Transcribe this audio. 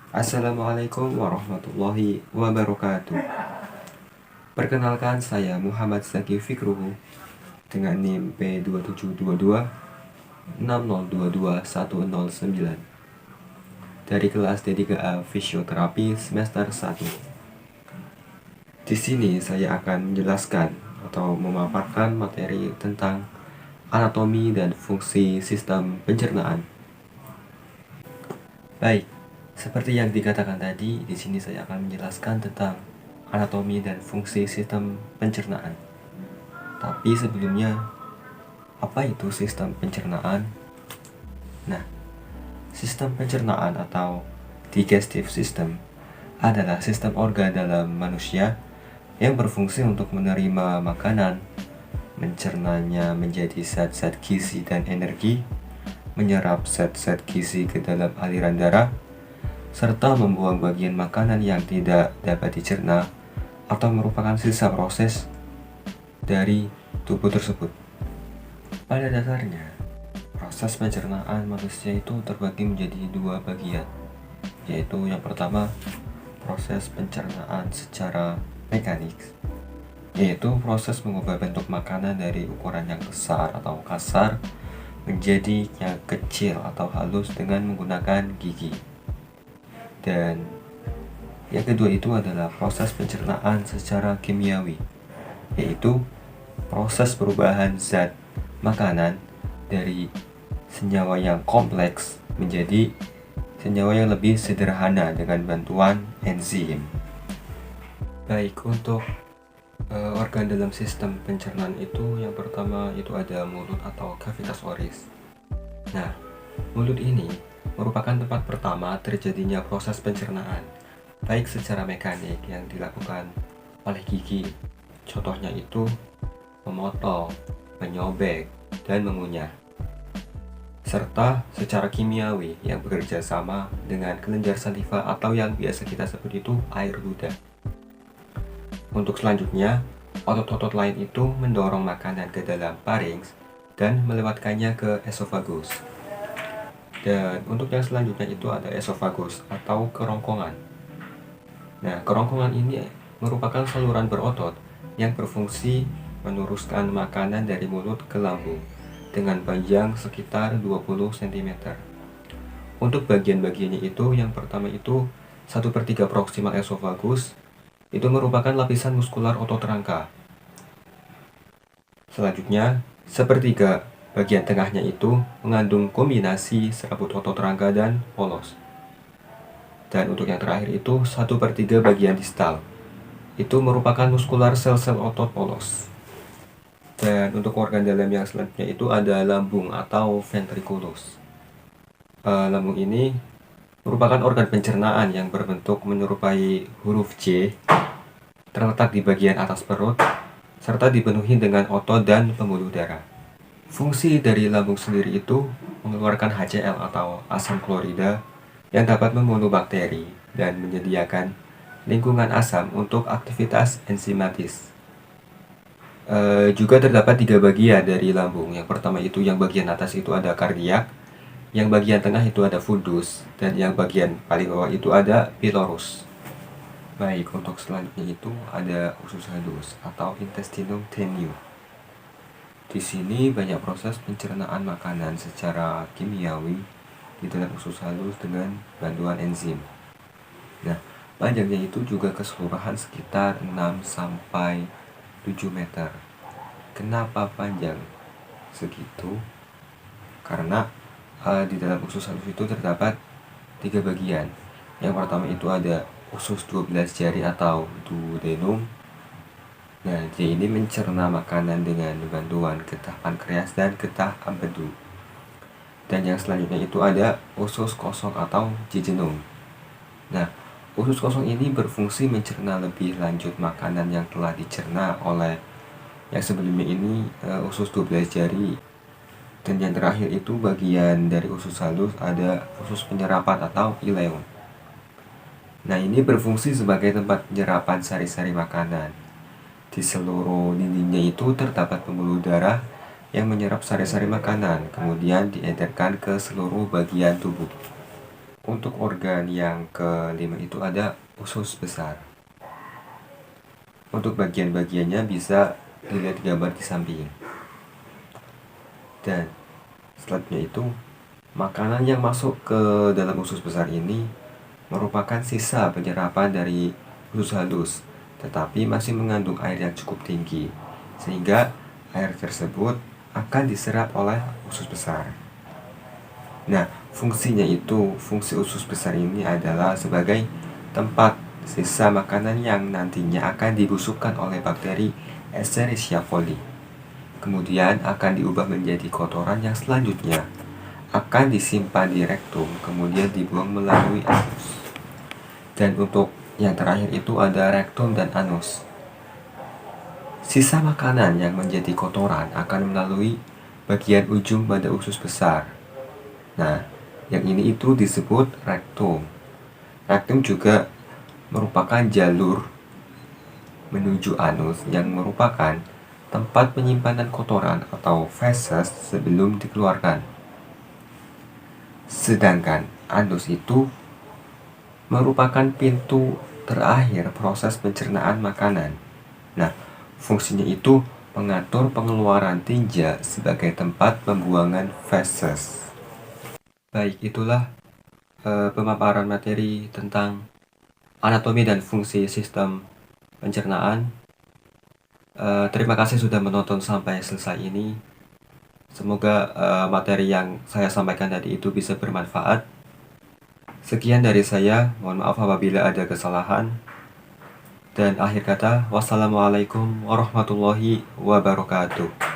Assalamualaikum warahmatullahi wabarakatuh. Perkenalkan, saya Muhammad Zaki Fikruhu dengan NIM P272260221009 dari kelas D3A Fisioterapi semester 1. Di sini saya akan menjelaskan atau memaparkan materi tentang anatomi dan fungsi sistem pencernaan. Baik, seperti yang dikatakan tadi, di sini saya akan menjelaskan tentang anatomi dan fungsi sistem pencernaan. Tapi sebelumnya, apa itu sistem pencernaan? Nah, sistem pencernaan atau digestive system adalah sistem organ dalam manusia yang berfungsi untuk menerima makanan, mencernanya menjadi zat-zat gizi dan energi, menyerap zat-zat gizi ke dalam aliran darah, serta membuang bagian makanan yang tidak dapat dicerna atau merupakan sisa proses dari tubuh tersebut. Pada dasarnya, proses pencernaan manusia itu terbagi menjadi dua bagian, yaitu yang pertama, proses pencernaan secara mekanik, yaitu proses mengubah bentuk makanan dari ukuran yang besar atau kasar menjadi yang kecil atau halus dengan menggunakan gigi. Dan yang kedua itu adalah proses pencernaan secara kimiawi, yaitu proses perubahan zat makanan dari senyawa yang kompleks menjadi senyawa yang lebih sederhana dengan bantuan enzim. Baik, untuk organ dalam sistem pencernaan itu yang pertama itu ada mulut atau cavitas oris. Nah, mulut ini merupakan tempat pertama terjadinya proses pencernaan, baik secara mekanik yang dilakukan oleh gigi, contohnya itu memotong, menyobek, dan mengunyah, serta secara kimiawi yang bekerja sama dengan kelenjar saliva atau yang biasa kita sebut itu air ludah. Untuk selanjutnya, otot-otot lain itu mendorong makanan ke dalam pharynx dan melewatkannya ke esofagus. Dan untuk yang selanjutnya itu ada esofagus atau kerongkongan. Nah, kerongkongan ini merupakan saluran berotot yang berfungsi meneruskan makanan dari mulut ke lambung dengan panjang sekitar 20 cm. Untuk bagian-bagiannya itu, yang pertama itu 1/3 proksimal esofagus, itu merupakan lapisan muskular otot rangka. Selanjutnya, 1/3 bagian tengahnya itu mengandung kombinasi serabut otot rangka dan polos. Dan untuk yang terakhir itu 1/3 bagian distal, itu merupakan muskular sel-sel otot polos. Dan untuk organ dalam yang selanjutnya itu ada lambung atau ventriculus. Lambung ini merupakan organ pencernaan yang berbentuk menyerupai huruf J, terletak di bagian atas perut, serta dipenuhi dengan otot dan pembuluh darah. Fungsi dari lambung sendiri itu mengeluarkan HCl atau asam klorida yang dapat membunuh bakteri dan menyediakan lingkungan asam untuk aktivitas enzimatis. Juga terdapat 3 bagian dari lambung. Yang pertama itu yang bagian atas itu ada kardiak, yang bagian tengah itu ada fundus, dan yang bagian paling bawah itu ada pylorus. Baik, untuk selanjutnya itu ada usus halus atau intestinum tenue. Di sini banyak proses pencernaan makanan secara kimiawi di dalam usus halus dengan bantuan enzim. Nah, panjangnya itu juga keseluruhan sekitar 6 sampai 7 meter. Kenapa panjang segitu? Karena di dalam usus halus itu terdapat 3 bagian. Yang pertama itu ada usus 12 jari atau duodenum. Nah, dia ini mencerna makanan dengan bantuan getah pankreas dan getah empedu. Dan yang selanjutnya itu ada usus kosong atau jejunum. Nah, usus kosong ini berfungsi mencerna lebih lanjut makanan yang telah dicerna oleh yang sebelumnya ini usus 12 jari. Dan yang terakhir itu bagian dari usus halus ada usus penyerapan atau ileum. Nah, ini berfungsi sebagai tempat penyerapan sari-sari makanan. Di seluruh dindingnya itu terdapat pembuluh darah yang menyerap sari-sari makanan, kemudian diedarkan ke seluruh bagian tubuh. Untuk organ yang kelima itu ada usus besar. Untuk bagian-bagiannya bisa dilihat gambar di samping. Dan selanjutnya itu, makanan yang masuk ke dalam usus besar ini merupakan sisa penyerapan dari usus halus, tetapi masih mengandung air yang cukup tinggi, sehingga air tersebut akan diserap oleh usus besar. Nah, fungsi usus besar ini adalah sebagai tempat sisa makanan yang nantinya akan dibusukkan oleh bakteri Escherichia coli. Kemudian akan diubah menjadi kotoran yang selanjutnya akan disimpan di rektum, kemudian dibuang melalui anus. Dan untuk yang terakhir itu ada rektum dan anus. Sisa makanan yang menjadi kotoran akan melalui bagian ujung pada usus besar. Nah, yang ini itu disebut rektum. Rektum juga merupakan jalur menuju anus yang merupakan tempat penyimpanan kotoran atau feses sebelum dikeluarkan. Sedangkan anus itu merupakan pintu terakhir proses pencernaan makanan. Nah, fungsinya itu mengatur pengeluaran tinja sebagai tempat pembuangan feses. Baik, itulah pemaparan materi tentang anatomi dan fungsi sistem pencernaan. Terima kasih sudah menonton sampai selesai ini. Semoga materi yang saya sampaikan tadi itu bisa bermanfaat. Sekian dari saya, mohon maaf apabila ada kesalahan. Dan akhir kata, wassalamualaikum warahmatullahi wabarakatuh.